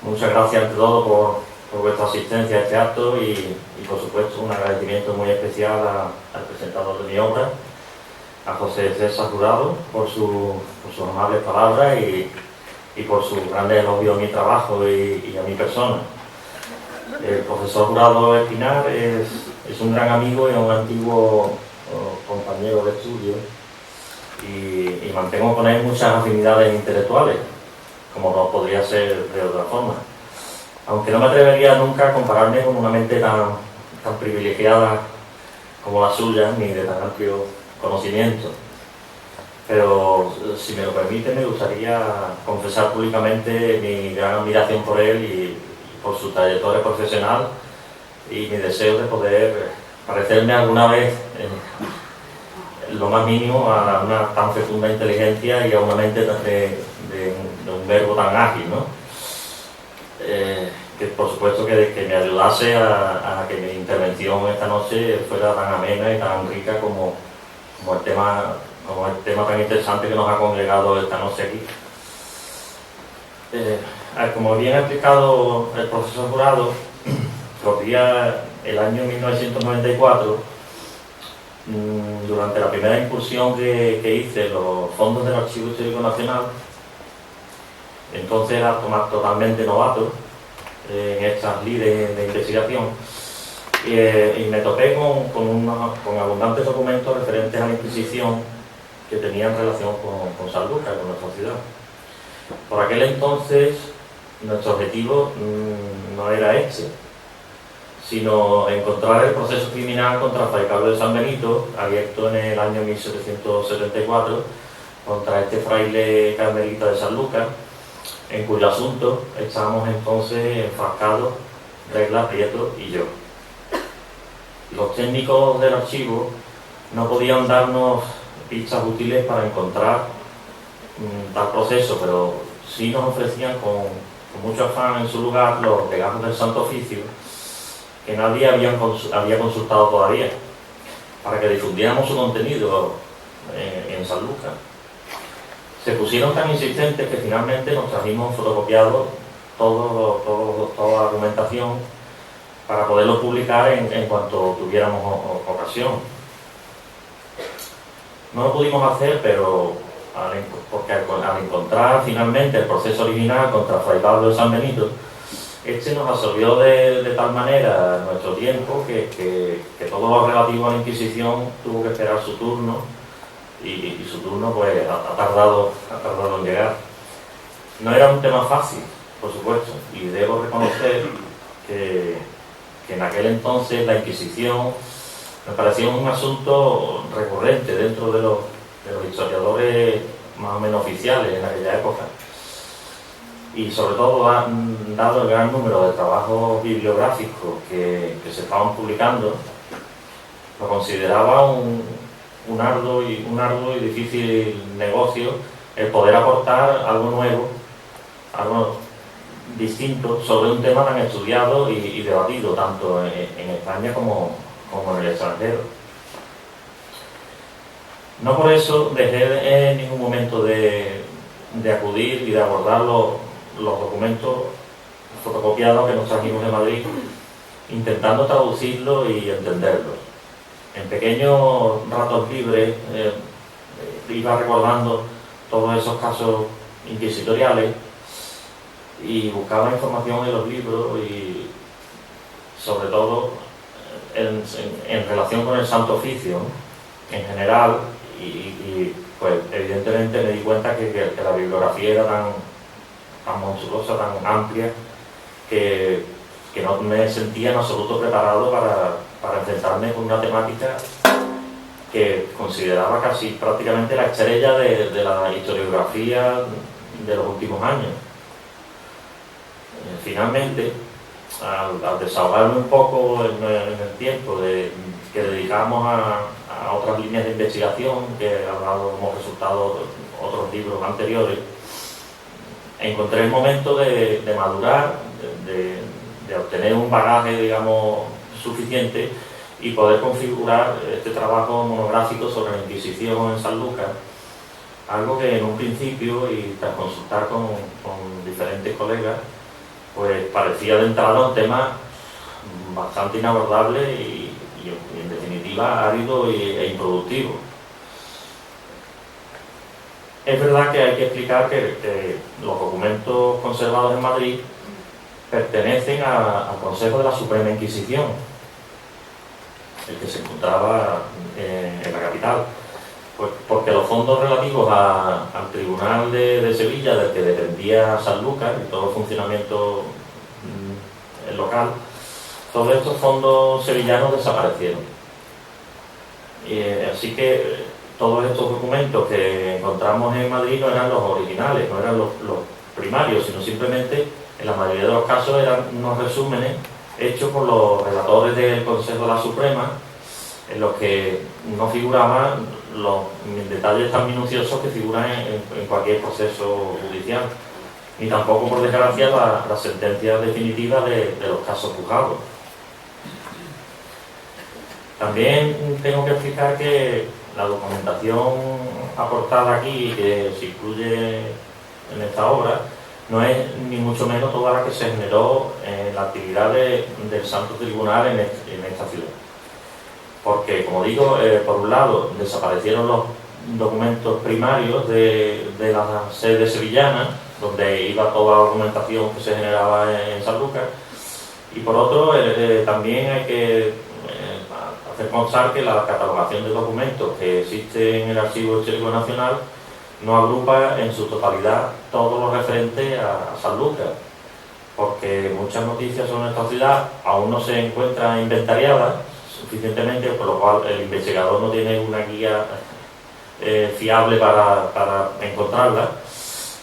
Muchas gracias ante todo por vuestra asistencia a este acto y por supuesto un agradecimiento muy especial al presentador de mi obra, a José César Jurado, por sus amables palabras y por su grande elogio a mi trabajo y a mi persona. El profesor Jurado Espinar es un gran amigo y un antiguo compañero de estudio y mantengo con él muchas afinidades intelectuales, como no podría ser de otra forma. Aunque no me atrevería nunca a compararme con una mente tan privilegiada como la suya, ni de tan amplio conocimiento. Pero, si me lo permite, me gustaría confesar públicamente mi gran admiración por él y por su trayectoria profesional y mi deseo de poder parecerme alguna vez lo más mínimo a una tan fecunda inteligencia y a una mente de un verbo tan ágil, ¿no? Que por supuesto que me ayudase a que mi intervención esta noche fuera tan amena y tan rica como el tema tan interesante que nos ha congregado esta noche aquí. Como bien ha explicado el profesor Jurado, corría el año 1994 Durante la primera incursión que hice en los fondos del Archivo Histórico Nacional, entonces era totalmente novato en estas lides de investigación, y me topé con abundantes documentos referentes a la Inquisición que tenían relación con Sanlúcar, con nuestra ciudad. Por aquel entonces nuestro objetivo no era este, sino encontrar el proceso criminal contra Fray Pablo de San Benito, abierto en el año 1774, contra este fraile carmelita de Sanlúcar, en cuyo asunto estábamos entonces enfrascados Regla, Prieto y yo. Los técnicos del archivo no podían darnos pistas útiles para encontrar tal proceso, pero sí nos ofrecían con mucho afán en su lugar los legajos del Santo Oficio, que nadie había consultado todavía, para que difundiéramos su contenido en Sanlúcar. Se pusieron tan insistentes que finalmente nos trajimos fotocopiado toda la argumentación para poderlo publicar en cuanto tuviéramos ocasión. No lo pudimos hacer, pero porque al encontrar finalmente el proceso original contra Fray Pablo de San Benito, este nos absorbió de tal manera nuestro tiempo que todo lo relativo a la Inquisición tuvo que esperar su turno, y su turno pues ha tardado en llegar. No era un tema fácil, por supuesto, y debo reconocer que en aquel entonces la Inquisición me parecía un asunto recurrente dentro de los historiadores más o menos oficiales en aquella época. Y sobre todo, dado el gran número de trabajos bibliográficos que se estaban publicando, lo consideraba un arduo y difícil negocio el poder aportar algo nuevo, algo distinto sobre un tema tan estudiado y debatido tanto en España como en el extranjero. No por eso dejé en ningún momento de acudir y de abordar los documentos fotocopiados que nos trajimos de Madrid, intentando traducirlos y entenderlos. En pequeños ratos libres iba recordando todos esos casos inquisitoriales y buscaba información en los libros, y sobre todo en relación con el Santo Oficio en general, y pues evidentemente me di cuenta que la bibliografía era tan monstruosa, tan amplia, que no me sentía en absoluto preparado para enfrentarme con una temática que consideraba casi prácticamente la estrella de la historiografía de los últimos años. Finalmente, al desahogarme un poco en el tiempo que dedicamos a otras líneas de investigación que han dado como resultado otros libros anteriores, encontré el momento de madurar, de obtener un bagaje, digamos, suficiente, y poder configurar este trabajo monográfico sobre la Inquisición en Sanlúcar, algo que en un principio, y tras consultar con diferentes colegas, pues parecía de entrada un tema bastante inabordable y en definitiva árido e improductivo. Es verdad que hay que explicar que los documentos conservados en Madrid pertenecen al Consejo de la Suprema Inquisición, el que se encontraba en la capital, pues porque los fondos relativos al Tribunal de Sevilla, del que dependía Sanlúcar y todo el funcionamiento local, todos estos fondos sevillanos desaparecieron. Así que todos estos documentos que encontramos en Madrid no eran los originales, no eran los primarios, sino simplemente, en la mayoría de los casos, eran unos resúmenes hechos por los relatores del Consejo de la Suprema, en los que no figuraban los detalles tan minuciosos que figuran en cualquier proceso judicial, ni tampoco, por desgracia, las sentencias definitivas de los casos juzgados. También tengo que explicar que la documentación aportada aquí, que se incluye en esta obra, no es ni mucho menos toda la que se generó en la actividad del Santo Tribunal en esta ciudad. porque, como digo, por un lado desaparecieron los documentos primarios de la sede sevillana, donde iba toda la documentación que se generaba en Sanlúcar, y por otro también hay que hacer constar que la catalogación de documentos que existe en el Archivo Histórico Nacional no agrupa en su totalidad todo lo referente a Sanlúcar, porque muchas noticias sobre esta ciudad aún no se encuentran inventariadas suficientemente, por lo cual el investigador no tiene una guía fiable para encontrarla.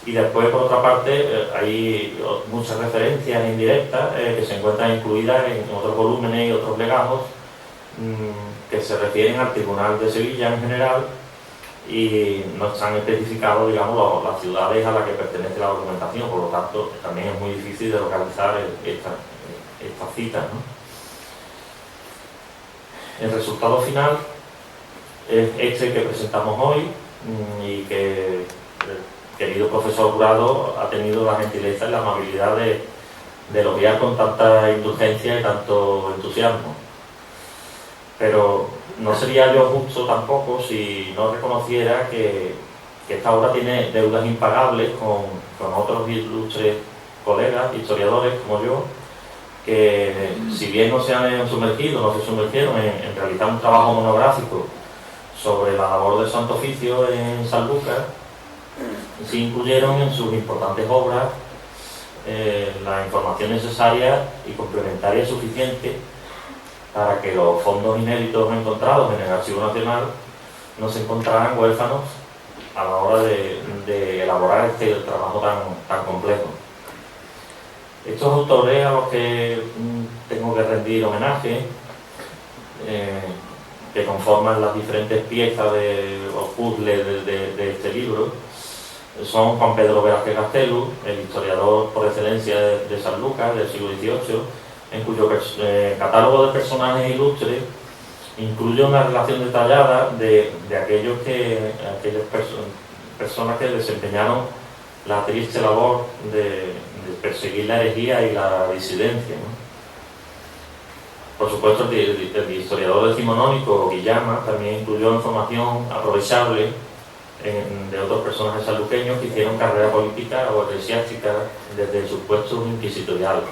Y después, por otra parte, hay muchas referencias indirectas que se encuentran incluidas en otros volúmenes y otros legajos que se refieren al Tribunal de Sevilla en general y no están especificados, digamos, las ciudades a las que pertenece la documentación. Por lo tanto, también es muy difícil de localizar estas citas, ¿no? El resultado final es este que presentamos hoy y que el querido profesor Jurado ha tenido la gentileza y la amabilidad de elogiar con tanta indulgencia y tanto entusiasmo. Pero no sería yo justo tampoco si no reconociera que esta obra tiene deudas impagables con otros ilustres colegas, historiadores como yo, que si bien no se sumergieron en realizar un trabajo monográfico sobre la labor del Santo Oficio en Sanlúcar, sí incluyeron en sus importantes obras la información necesaria y complementaria suficiente para que los fondos inéditos encontrados en el Archivo Nacional no se encontraran huérfanos a la hora de elaborar este trabajo tan complejo. Estos autores a los que tengo que rendir homenaje, que conforman las diferentes piezas o puzzles de este libro, son Juan Pedro Velázquez Gastelu, el historiador por excelencia de Sanlúcar del siglo XVIII, en cuyo catálogo de personajes ilustres incluye una relación detallada de aquellas personas que desempeñaron la triste labor de perseguir la herejía y la disidencia, ¿no? Por supuesto, el historiador decimonónico Guillama también incluyó información aprovechable de otros personajes sanluqueños que hicieron carrera política o eclesiástica desde sus puestos inquisitoriales.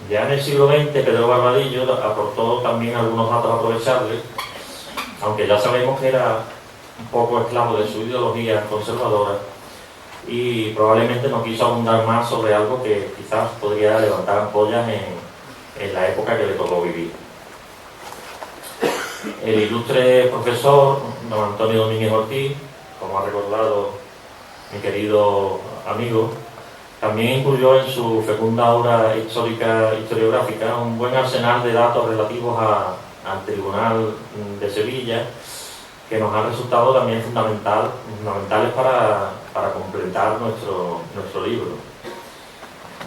Ya en el siglo XX, Pedro Barbadillo aportó también algunos datos aprovechables, aunque ya sabemos que era un poco esclavo de su ideología conservadora y probablemente no quiso abundar más sobre algo que quizás podría levantar ampollas en la época que le tocó vivir. El ilustre profesor don Antonio Domínguez Ortiz, como ha recordado mi querido amigo, también incluyó en su fecunda obra historiográfica un buen arsenal de datos relativos al Tribunal de Sevilla, que nos han resultado también fundamentales para completar nuestro libro.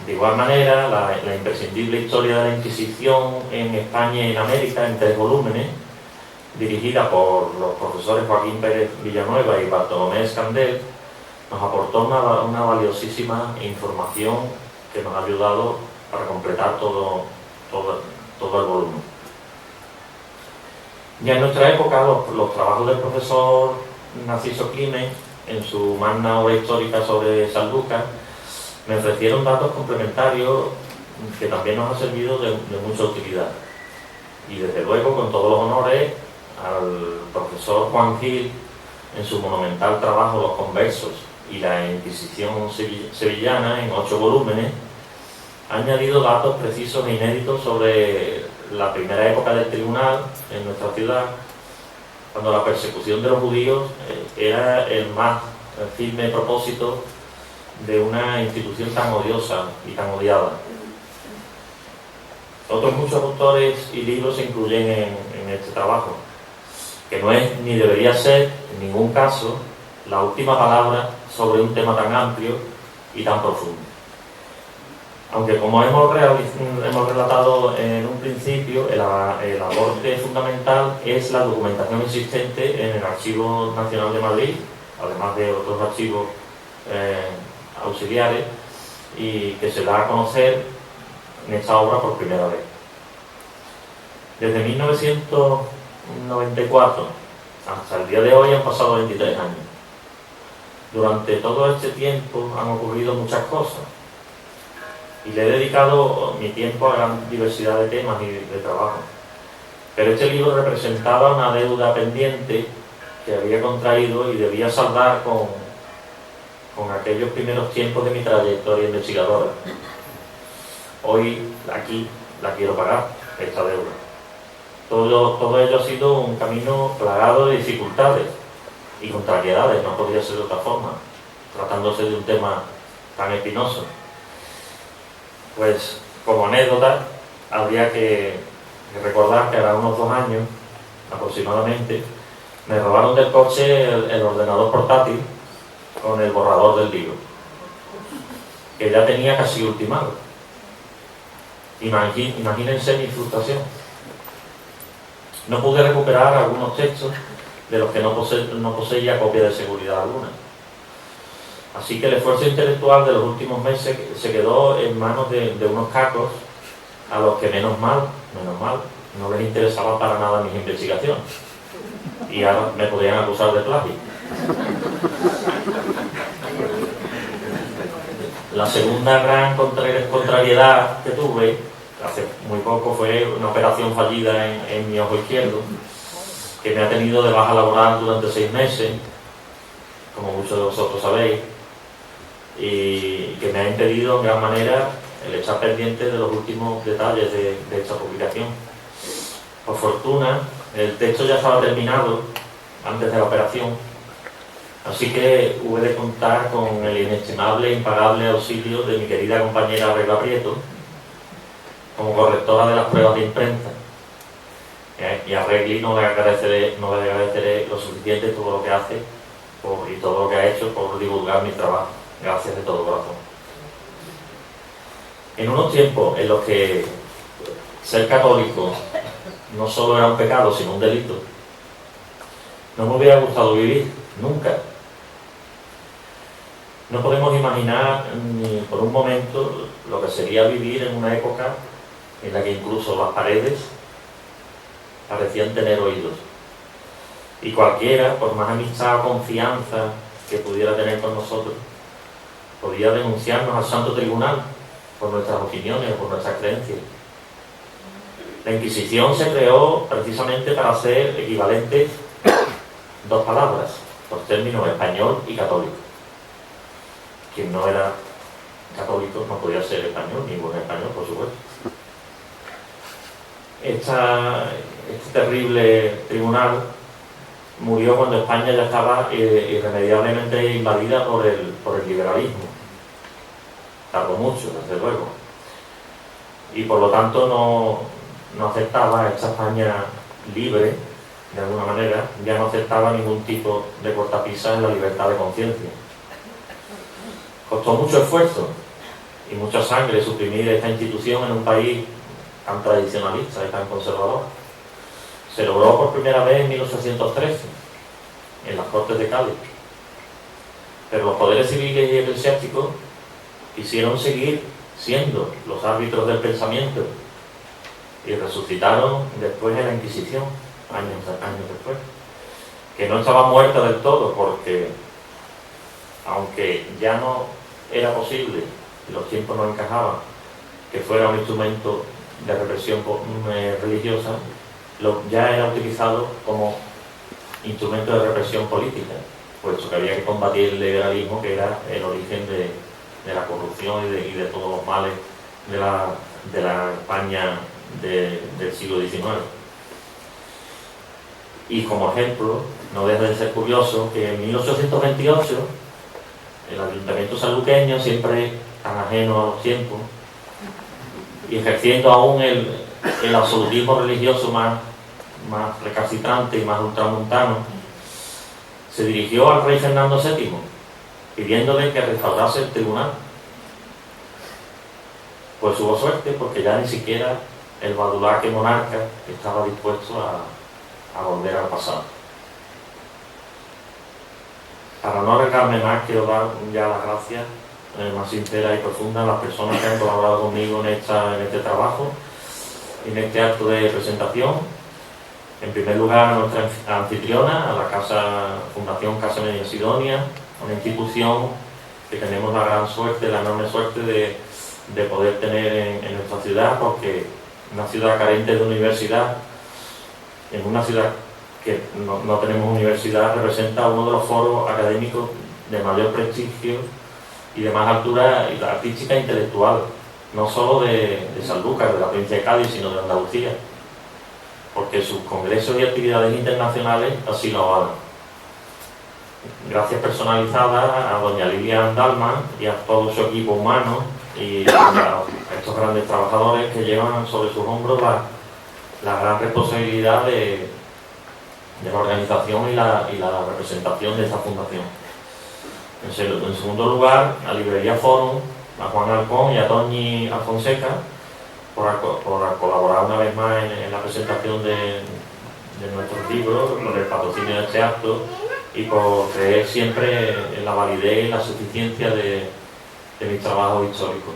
De igual manera, la imprescindible historia de la Inquisición en España y en América, en 3 volúmenes, dirigida por los profesores Joaquín Pérez Villanueva y Bartolomé Escandel, nos aportó una valiosísima información que nos ha ayudado para completar todo el volumen. Ya en nuestra época, los trabajos del profesor Narciso Climent, en su magna obra histórica sobre Sanlúcar, me ofrecieron datos complementarios que también nos han servido de mucha utilidad. Y desde luego, con todos los honores, al profesor Juan Gil, en su monumental trabajo Los Conversos y la Inquisición sevillana, en 8 volúmenes, ha añadido datos precisos e inéditos sobre la primera época del tribunal en nuestra ciudad, cuando la persecución de los judíos era el más firme propósito de una institución tan odiosa y tan odiada. Otros muchos autores y libros se incluyen en este trabajo, que no es ni debería ser, en ningún caso, la última palabra sobre un tema tan amplio y tan profundo. Aunque, como hemos relatado en un principio, el aporte fundamental es la documentación existente en el Archivo Nacional de Madrid, además de otros archivos auxiliares, y que se da a conocer en esta obra por primera vez. Desde 1900 94 hasta el día de hoy han pasado 23 años. Durante todo este tiempo han ocurrido muchas cosas y le he dedicado mi tiempo a gran diversidad de temas y de trabajo. Pero este libro representaba una deuda pendiente que había contraído y debía saldar con aquellos primeros tiempos de mi trayectoria investigadora. Hoy aquí la quiero pagar, esta deuda. Todo ello ha sido un camino plagado de dificultades y contrariedades, no podría ser de otra forma, tratándose de un tema tan espinoso. Pues, como anécdota, habría que recordar que ahora unos 2 años, aproximadamente, me robaron del coche el ordenador portátil con el borrador del libro, que ya tenía casi ultimado. Imagínense mi frustración. No pude recuperar algunos textos de los que no poseía copia de seguridad alguna. Así que el esfuerzo intelectual de los últimos meses se quedó en manos de unos cacos a los que menos mal, no les interesaba para nada mis investigaciones. Y ahora me podrían acusar de plagio. La segunda gran contrariedad que tuve hace muy poco fue una operación fallida en mi ojo izquierdo, que me ha tenido de baja laboral durante 6 meses, como muchos de vosotros sabéis, y que me ha impedido en gran manera el estar pendiente de los últimos detalles de esta publicación. Por fortuna, el texto ya estaba terminado antes de la operación, así que hube de contar con el inestimable e impagable auxilio de mi querida compañera Regla Prieto, como correctora de las pruebas de imprenta. Y a Regli no le agradeceré lo suficiente todo lo que hace y todo lo que ha hecho por divulgar mi trabajo. Gracias de todo corazón. En unos tiempos en los que ser católico no solo era un pecado, sino un delito, no me hubiera gustado vivir, nunca. No podemos imaginar ni por un momento lo que sería vivir en una época en la que incluso las paredes parecían tener oídos. Y cualquiera, por más amistad o confianza que pudiera tener con nosotros, podía denunciarnos al Santo Tribunal por nuestras opiniones o por nuestras creencias. La Inquisición se creó precisamente para hacer equivalentes 2 palabras, los términos español y católico. Quien no era católico no podía ser español, ni buen español, por supuesto. Este terrible tribunal murió cuando España ya estaba irremediablemente invadida por el liberalismo. Tardó mucho, desde luego. Y por lo tanto no aceptaba esta España libre, de alguna manera, ya no aceptaba ningún tipo de cortapisa en la libertad de conciencia. Costó mucho esfuerzo y mucha sangre suprimir esta institución en un país tan tradicionalista y tan conservador. Se logró por primera vez en 1813, en las Cortes de Cádiz. Pero los poderes civiles y eclesiásticos quisieron seguir siendo los árbitros del pensamiento y resucitaron después de la Inquisición, años después, que no estaba muerta del todo, porque aunque ya no era posible y los tiempos no encajaban que fuera un instrumento de represión religiosa, ya era utilizado como instrumento de represión política, puesto que había que combatir el liberalismo, que era el origen de la corrupción y de todos los males de la España del siglo XIX. Y como ejemplo, no deja de ser curioso que en 1828 el ayuntamiento sanluqueño, siempre tan ajeno a los tiempos y ejerciendo aún el absolutismo religioso más recalcitrante y más ultramontano, se dirigió al rey Fernando VII pidiéndole que restaurase el tribunal. Pues hubo suerte, porque ya ni siquiera el badulaque monarca estaba dispuesto a volver al pasado. Para no alargarme más, quiero dar ya las gracias más sinceras y profundas a las personas que han colaborado conmigo en este trabajo, en este acto de presentación, En primer lugar, a nuestra anfitriona, a la Fundación Casa Media Sidonia, una institución que tenemos la gran suerte, la enorme suerte de poder tener en nuestra ciudad, porque una ciudad carente de universidad, en una ciudad que no tenemos universidad, representa uno de los foros académicos de mayor prestigio y de más altura artística e intelectual, no solo de Sanlúcar, de la provincia de Cádiz, sino de Andalucía, porque sus congresos y actividades internacionales así lo avalan. Gracias personalizadas a doña Lilia Andalman y a todo su equipo humano y a estos grandes trabajadores que llevan sobre sus hombros la gran responsabilidad de la organización y la representación de esta fundación. En segundo lugar, a Librería Forum, a Juan Alcón y a Toñi Alfonseca por colaborar una vez más en la presentación de nuestros libros, con el patrocinio de este acto y por creer siempre en la validez y la suficiencia de mis trabajos históricos.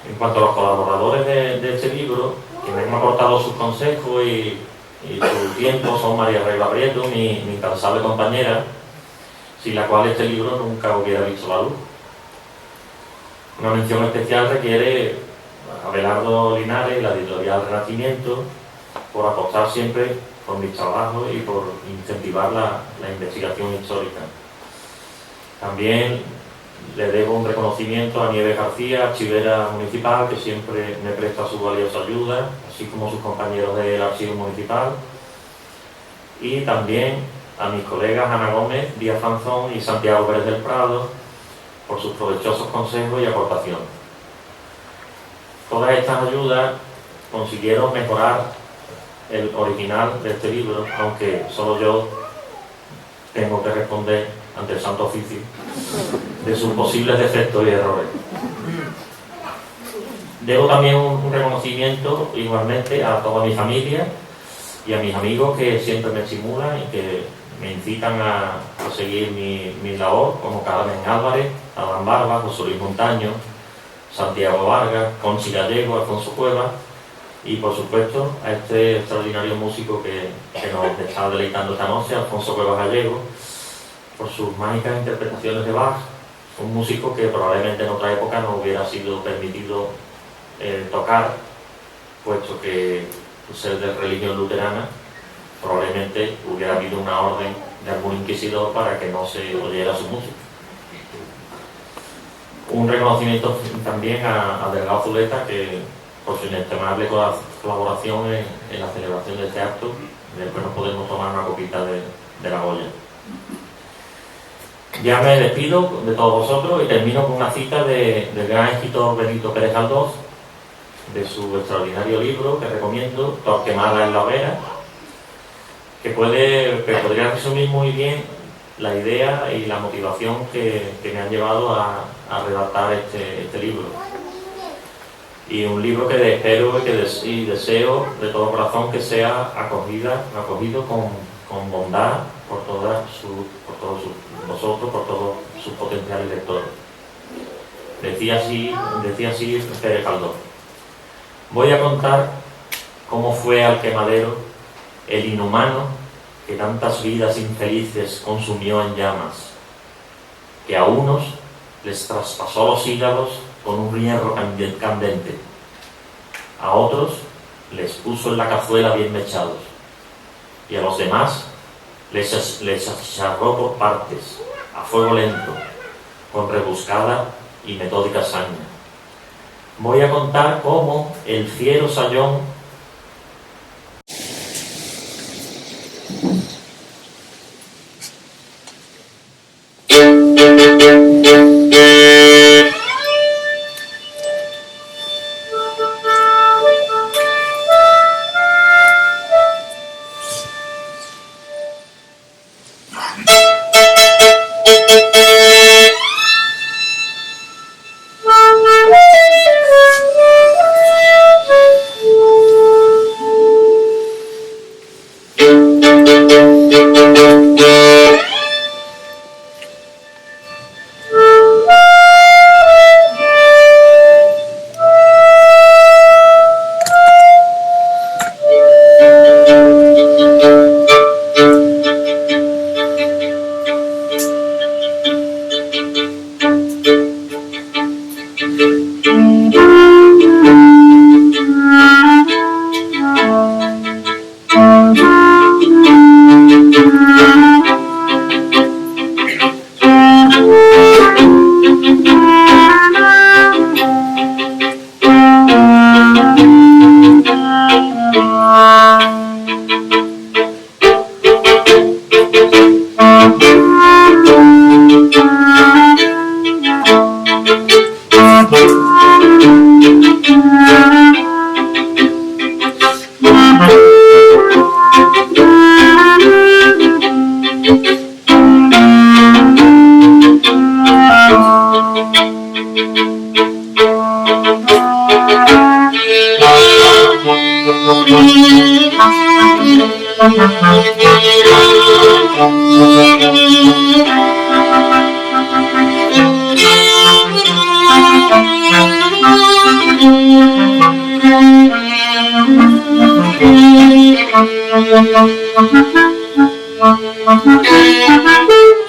En cuanto a los colaboradores de este libro, que me han aportado sus consejos y su tiempo, son María Regla Prieto, mi incansable compañera, sin la cual este libro nunca hubiera visto la luz. Una mención especial requiere a Abelardo Linares, la editorial Renacimiento, por apostar siempre por mis trabajos y por incentivar la investigación histórica. También le debo un reconocimiento a Nieves García, archivera municipal, que siempre me presta su valiosa ayuda, así como sus compañeros del archivo municipal. Y también a mis colegas Ana Gómez, Díaz Fanzón y Santiago Pérez del Prado, por sus provechosos consejos y aportaciones. Todas estas ayudas consiguieron mejorar el original de este libro, aunque solo yo tengo que responder ante el Santo Oficio de sus posibles defectos y errores. Debo también un reconocimiento igualmente a toda mi familia y a mis amigos que siempre me estimulan y que me incitan a seguir mi labor, como Carmen Álvarez, Adán Barba, José Luis Montaño, Santiago Vargas, Conchi Gallego, Alfonso Cuevas y por supuesto a este extraordinario músico que nos está deleitando esta noche, Alfonso Cuevas Gallego, por sus mágicas interpretaciones de Bach, un músico que probablemente en otra época no hubiera sido permitido tocar, puesto que ser de religión luterana probablemente hubiera habido una orden de algún inquisidor para que no se oyera su música. Un reconocimiento también a Delgado Zuleta, que por su inestimable colaboración en la celebración de este acto. Después nos podemos tomar una copita de la Goya. Ya me despido de todos vosotros y termino con una cita del gran escritor Benito Pérez Galdós, de su extraordinario libro que recomiendo, Torquemada en la hoguera, que podría resumir muy bien la idea y la motivación que me han llevado a redactar este libro. Y un libro que espero y deseo de todo corazón que sea acogido con bondad por todos vosotros, por todos sus potenciales lectores. Decía así Pérez Galdós: voy a contar cómo fue al quemadero el inhumano que tantas vidas infelices consumió en llamas, que a unos les traspasó los hígados con un hierro candente, a otros les puso en la cazuela bien mechados, y a los demás les achicharró por partes, a fuego lento, con rebuscada y metódica saña. Voy a contar cómo el fiero sayón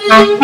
Thank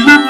you.